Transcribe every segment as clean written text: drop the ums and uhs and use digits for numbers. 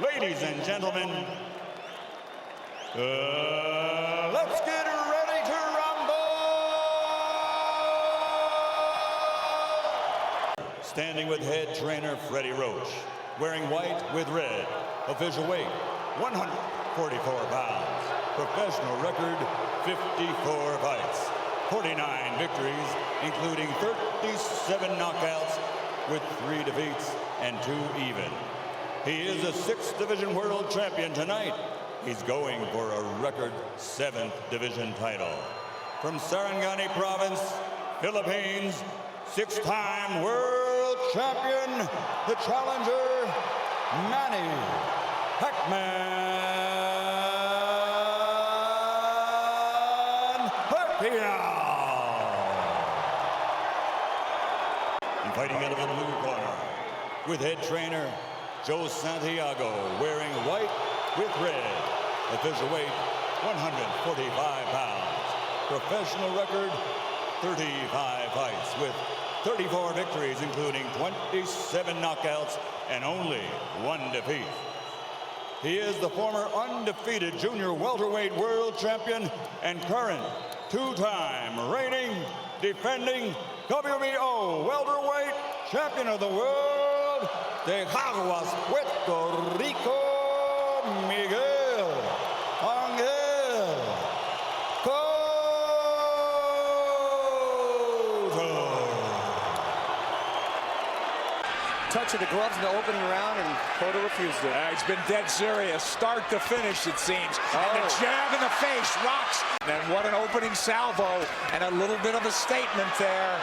Ladies and gentlemen, let's get ready to rumble! Standing with head trainer Freddie Roach, wearing white with red, official weight 144 pounds, professional record 54 fights, 49 victories, including 37 knockouts with 3 defeats and 2 even. He is a 6th Division World Champion tonight. He's going for a record 7th Division title. From Sarangani Province, Philippines, 6-time World Champion, the challenger, Manny Pacquiao. And fighting out of the blue corner, with head trainer Joe Santiago, wearing white with red, official weight 145 pounds, professional record 35 fights with 34 victories, including 27 knockouts and only 1 defeat. He is the former undefeated junior welterweight world champion and current 2-time reigning, defending WBO welterweight champion of the world, de Caguas, Puerto Rico, Miguel Cotto. Touch of the gloves in the opening round, and Cotto refused it. It's been dead serious, start to finish, it seems. And the jab in the face rocks. And what an opening salvo, and a little bit of a statement there.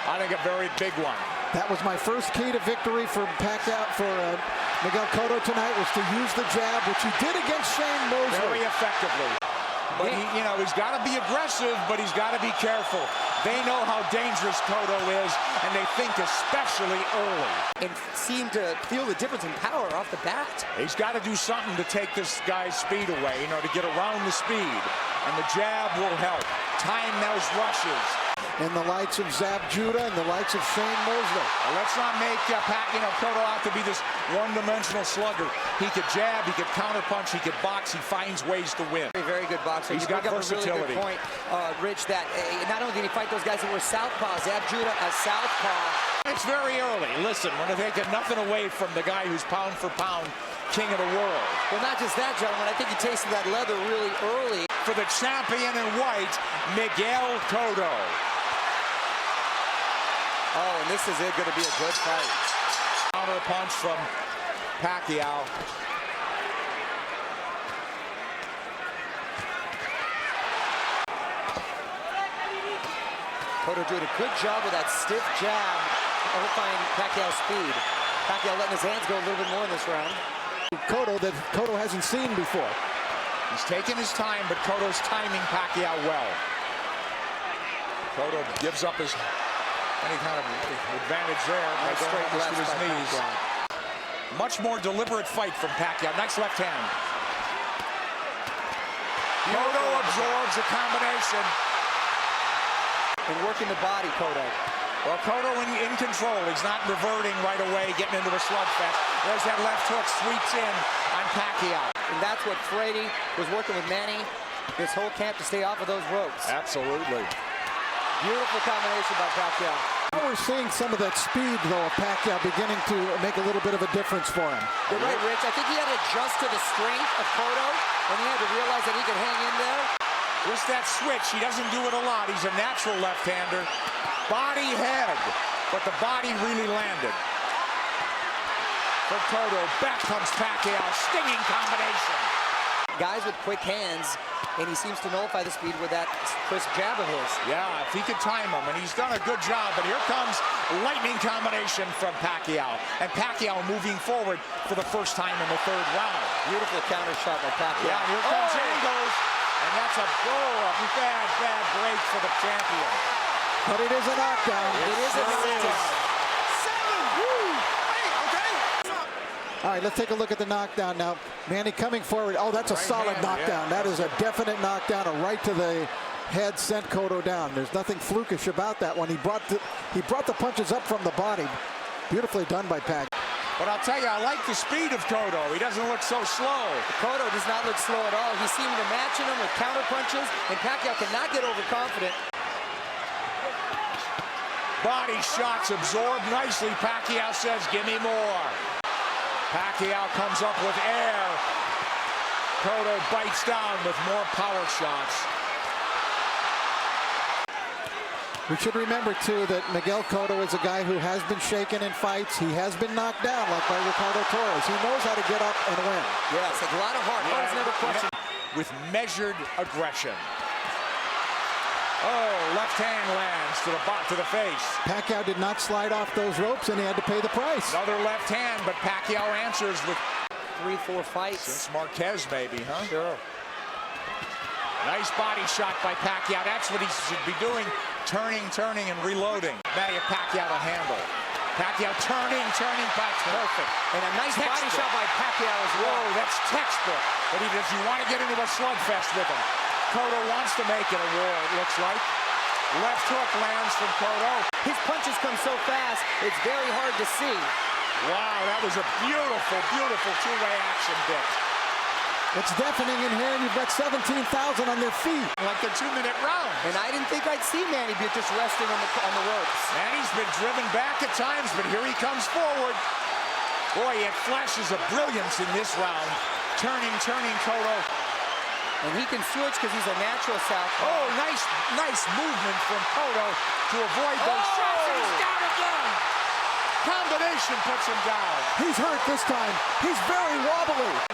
I think a very big one. That was my first key to victory for Pacquiao, for Miguel Cotto tonight, was to use the jab, which he did against Shane Mosley. Very effectively. But he's got to be aggressive, but he's got to be careful. They know how dangerous Cotto is, and they think especially early. And seem to feel the difference in power off the bat. He's got to do something to take this guy's speed away, to get around the speed. And the jab will help. Time those rushes. In the likes of Zab Judah and the likes of Shane Mosley. Well, let's not make Cotto out to be this one-dimensional slugger. He could jab, he could counterpunch, he could box, he finds ways to win. Very good boxer. He's got versatility. A really good point, Rich, that not only did he fight those guys that were southpaws, Zab Judah a southpaw. It's very early. Listen, we're taking nothing away from the guy who's pound for pound king of the world. Well, not just that, gentlemen. I think he tasted that leather really early. For the champion in white, Miguel Cotto. Oh, and this is going to be a good fight. Counter punch from Pacquiao. Cotto doing a good job with that stiff jab, overflying Pacquiao's speed. Pacquiao letting his hands go a little bit more in this round. Cotto that Cotto hasn't seen before. He's taking his time, but Cotto's timing Pacquiao well. Cotto gives up his any kind of advantage there by straight left to his knees. Much more deliberate fight from Pacquiao. Nice left hand. Cotto absorbs a combination. And working the body, Cotto. Well, Cotto in control. He's not reverting right away, getting into a slugfest. There's that left hook, sweeps in on Pacquiao. And that's what Freddie was working with Manny this whole camp, to stay off of those ropes. Absolutely. Beautiful combination by Pacquiao. Now we're seeing some of that speed, though, of Pacquiao beginning to make a little bit of a difference for him. You're right, Rich. I think he had to adjust to the strength of Cotto, and he had to realize that he could hang in there. Just that switch. He doesn't do it a lot. He's a natural left-hander. Body, head. But the body really landed. For Cotto, back comes Pacquiao. Stinging combination. Guys with quick hands, and he seems to nullify the speed with that crisp jab of his. Yeah, if he could time him, and he's done a good job, but here comes lightning combination from Pacquiao. And Pacquiao moving forward for the first time in the 3rd round. Beautiful counter shot by Pacquiao. Yeah, here comes angles, and that's a bad break for the champion. But it is a knockdown. It is a knockdown. All right, let's take a look at the knockdown now. Manny coming forward. Oh, that's a solid knockdown. That is a definite knockdown, a right to the head, sent Cotto down. There's nothing flukish about that one. He brought the punches up from the body. Beautifully done by Pac. But I'll tell you, I like the speed of Cotto. He doesn't look so slow. Cotto does not look slow at all. He's seeming to matching him with counter punches, and Pacquiao cannot get overconfident. Body shots absorbed nicely. Pacquiao says, give me more. Pacquiao comes up with air. Cotto bites down with more power shots. We should remember, too, that Miguel Cotto is a guy who has been shaken in fights. He has been knocked down, like by Ricardo Torres. He knows how to get up and win. Yes, a lot of heart. Heart is never questioned. With measured aggression. Oh, left hand lands to the face. Pacquiao did not slide off those ropes, and he had to pay the price. Another left hand, but Pacquiao answers with 3-4 fights. Since Marquez, maybe, huh? Sure. Nice body shot by Pacquiao. That's what he should be doing. Turning, and reloading. Manny Pacquiao to handle. Pacquiao turning, that's perfect. And a nice body shot by Pacquiao as well. Whoa, that's textbook. But if you want to get into a slugfest with him, Cotto wants to make it a war, it looks like. Left hook lands from Cotto. His punches come so fast, it's very hard to see. Wow, that was a beautiful, beautiful two-way action, Dick. It's deafening in here, and you've got 17,000 on their feet. Like the 2-minute round. And I didn't think I'd see Manny be just resting on the ropes. Manny's been driven back at times, but here he comes forward. Boy, he had flashes of brilliance in this round. Turning, Cotto. And he can switch because he's a natural southpaw. Oh, nice movement from Cotto to avoid those shots. And he's down again. Combination puts him down. He's hurt this time. He's very wobbly.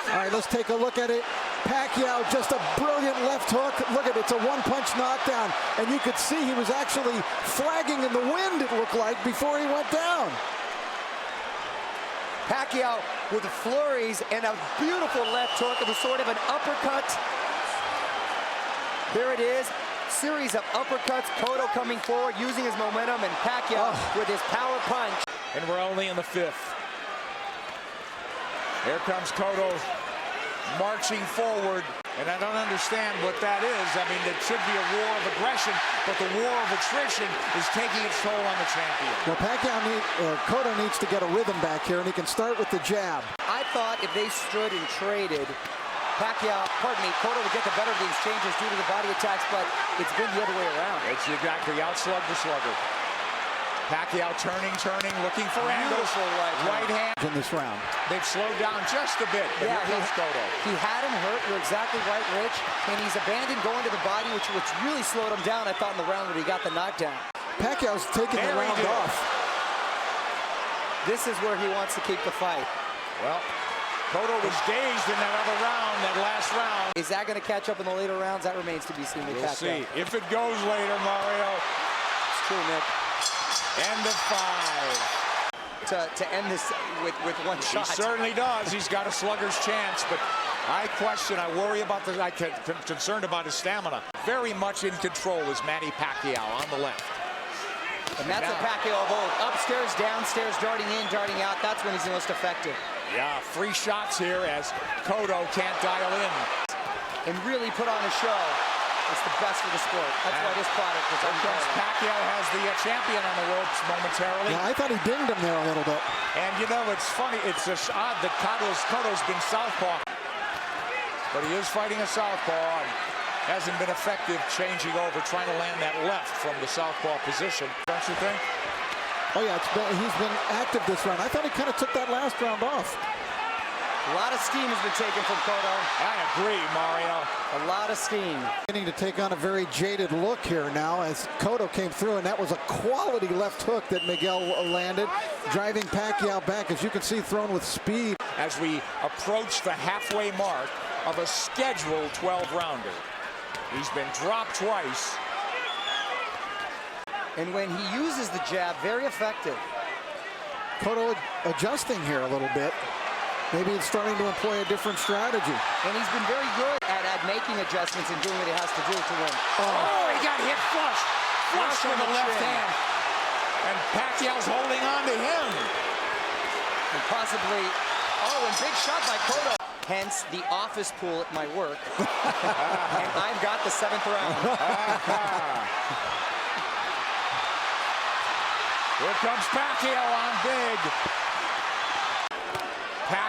All right, let's take a look at it. Pacquiao, just a brilliant left hook. Look at it, it's a one-punch knockdown. And you could see he was actually flagging in the wind, it looked like, before he went down. Pacquiao with the flurries and a beautiful left hook. It was sort of an uppercut. There it is. Series of uppercuts. Cotto coming forward, using his momentum, and Pacquiao with his power punch. And we're only in the 5th. Here comes Cotto marching forward, and I don't understand what that is. I mean, it should be a war of aggression, but the war of attrition is taking its toll on the champion. Well, Cotto needs to get a rhythm back here, and he can start with the jab. I thought if they stood and traded, Cotto would get the better of the exchanges due to the body attacks, but it's been the other way around. It's exactly outslug the slugger. Pacquiao turning, looking for angles. Right hand. In this round. They've slowed down just a bit, but here comes Cotto. He had him hurt. You're exactly right, Rich. And he's abandoned going to the body, which really slowed him down, I thought, in the round when he got the knockdown. Pacquiao's taking the round off. This is where he wants to keep the fight. Well, Cotto was dazed in that other round, that last round. Is that going to catch up in the later rounds? That remains to be seen with Pacquiao. We'll see. If it goes later, Mario. It's true, Nick. End of 5. To end this with one shot. He certainly does. He's got a slugger's chance, but I worry about I'm concerned about his stamina. Very much in control is Manny Pacquiao on the left. And that's a Pacquiao of old. Upstairs, downstairs, darting in, darting out. That's when he's the most effective. Yeah, 3 shots here as Cotto can't dial in. And really put on a show. It's the best for the sport. That's why this product is unparalleled. Pacquiao has the champion on the ropes momentarily. Yeah, I thought he dinged him there a little bit. And you know, it's funny. It's just odd that Cotto's been southpaw. But he is fighting a southpaw and hasn't been effective changing over, trying to land that left from the southpaw position. Don't you think? Oh, yeah, he's been active this round. I thought he kind of took that last round off. A lot of steam has been taken from Cotto. I agree, Mario. A lot of steam. Beginning to take on a very jaded look here now as Cotto came through, and that was a quality left hook that Miguel landed, driving Pacquiao back, as you can see, thrown with speed. As we approach the halfway mark of a scheduled 12-rounder. He's been dropped twice. And when he uses the jab, very effective. Cotto adjusting here a little bit. Maybe he's starting to employ a different strategy. And he's been very good at making adjustments and doing what he has to do to win. Oh, he got hit flush. Flush with the left hand. And Pacquiao's holding on to him. And possibly, and big shot by Cotto. Hence the office pool at my work. And I've got the 7th round. Here comes Pacquiao on big.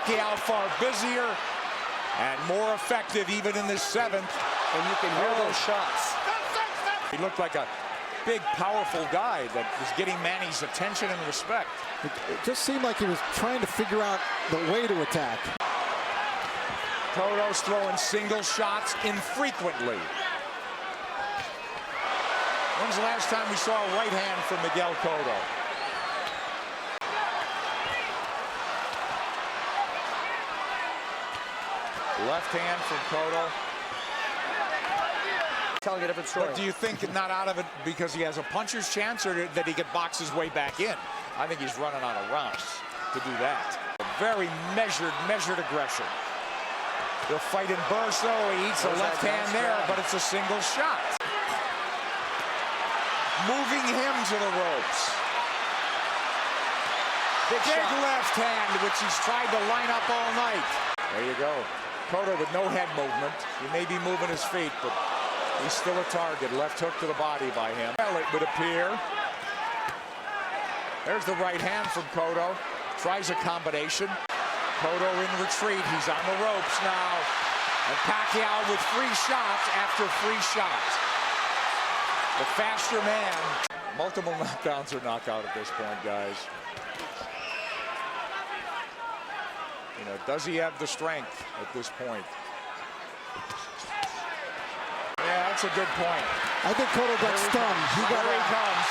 Pacquiao far busier and more effective even in this 7th. And you can hear those shots. He looked like a big, powerful guy that was getting Manny's attention and respect. It just seemed like he was trying to figure out the way to attack. Cotto's throwing single shots infrequently. When's the last time we saw a right hand from Miguel Cotto? Left hand from Cotto. Telling a different story. But do you think not out of it because he has a puncher's chance, or that he could box his way back in? I think he's running out of rounds to do that. A very measured aggression. He'll fight in burst, though. He eats a left hand there, but it's a single shot. Moving him to the ropes. Big left hand, which he's tried to line up all night. There you go. Cotto with no head movement. He may be moving his feet, but he's still a target. Left hook to the body by him. Well, it would appear. There's the right hand from Cotto. Tries a combination. Cotto in retreat. He's on the ropes now. And Pacquiao with 3 shots after 3 shots. The faster man. Multiple knockdowns or knockout at this point, guys. You know, does he have the strength at this point? Yeah, that's a good point. I think Cotto got stunned. Here he comes.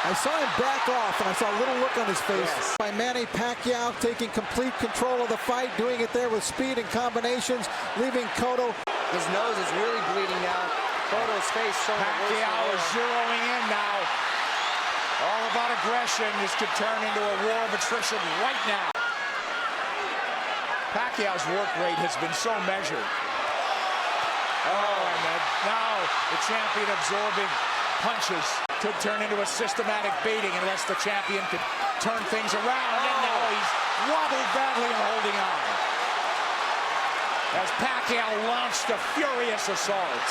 I saw him back off, and I saw a little look on his face by Manny Pacquiao, taking complete control of the fight, doing it there with speed and combinations, leaving Cotto. His nose is really bleeding now. Cotto's face showing. Pacquiao is zeroing in now. All about aggression. This could turn into a war of attrition right now. Pacquiao's work rate has been so measured. Oh, and now the champion absorbing punches. Could turn into a systematic beating unless the champion could turn things around. And now he's wobbled badly and holding on. As Pacquiao launched a furious assault.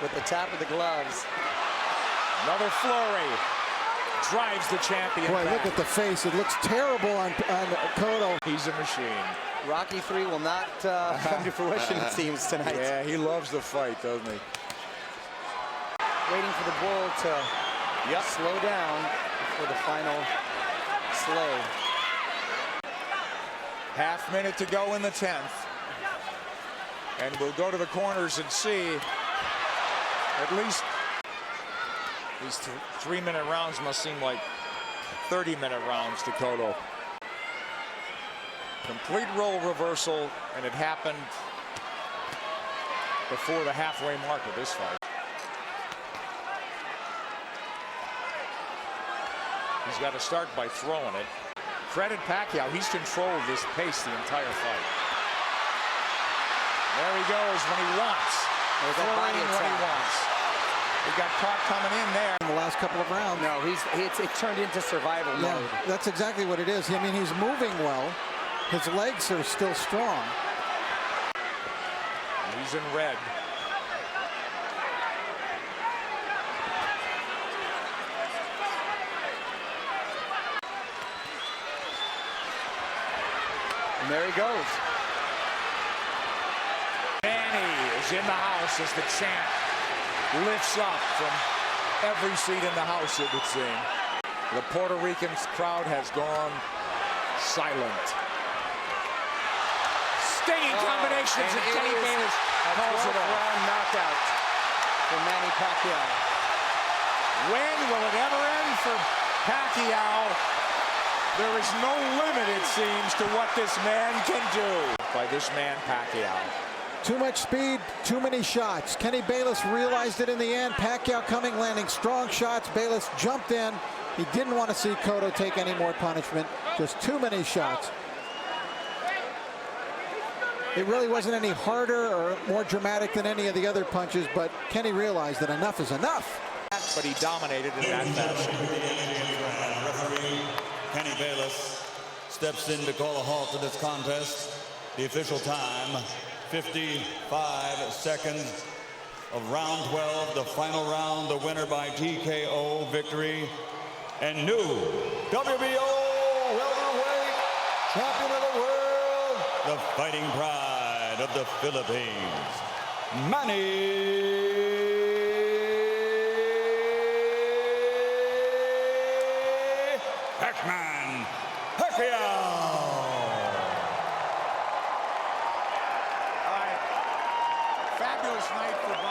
With the tap of the gloves. Another flurry. Drives the champion Boy, back. look at the face. It looks terrible on Cotto. He's a machine. Rocky 3 will not come to fruition, it seems, tonight. Yeah, he loves the fight, doesn't he? Waiting for the bull to slow down for the final slay. Half minute to go in the 10th. And we'll go to the corners and see at least these 3-minute rounds must seem like 30-minute rounds to Cotto. Complete role reversal, and it happened before the halfway mark of this fight. He's got to start by throwing it. Credit Pacquiao, he's controlled this pace the entire fight. There he goes when he wants. Throwing when he wants. He got caught coming in there. In the last couple of rounds. No, it turned into survival mode. That's exactly what it is. I mean, he's moving well. His legs are still strong. He's in red. And there he goes. Manny is in the house as the champ lifts up from every seat in the house, it would seem. The Puerto Rican crowd has gone silent. Stinging combinations, and Kenny Bayless calls it off. Round knockout for Manny Pacquiao. When will it ever end for Pacquiao? There is no limit, it seems, to what this man can do. By this man, Pacquiao. Too much speed, too many shots. Kenny Bayless realized it in the end. Pacquiao coming, landing strong shots. Bayless jumped in. He didn't want to see Cotto take any more punishment. Just too many shots. It really wasn't any harder or more dramatic than any of the other punches, but Kenny realized that enough is enough. But he dominated in that fashion. Referee Kenny Bayless steps in to call a halt to this contest. The official time, 55 seconds of round 12, the final round, the winner by TKO victory, and new WBO welterweight champion. the fighting pride of the Philippines, Manny Pacquiao. Fabulous night for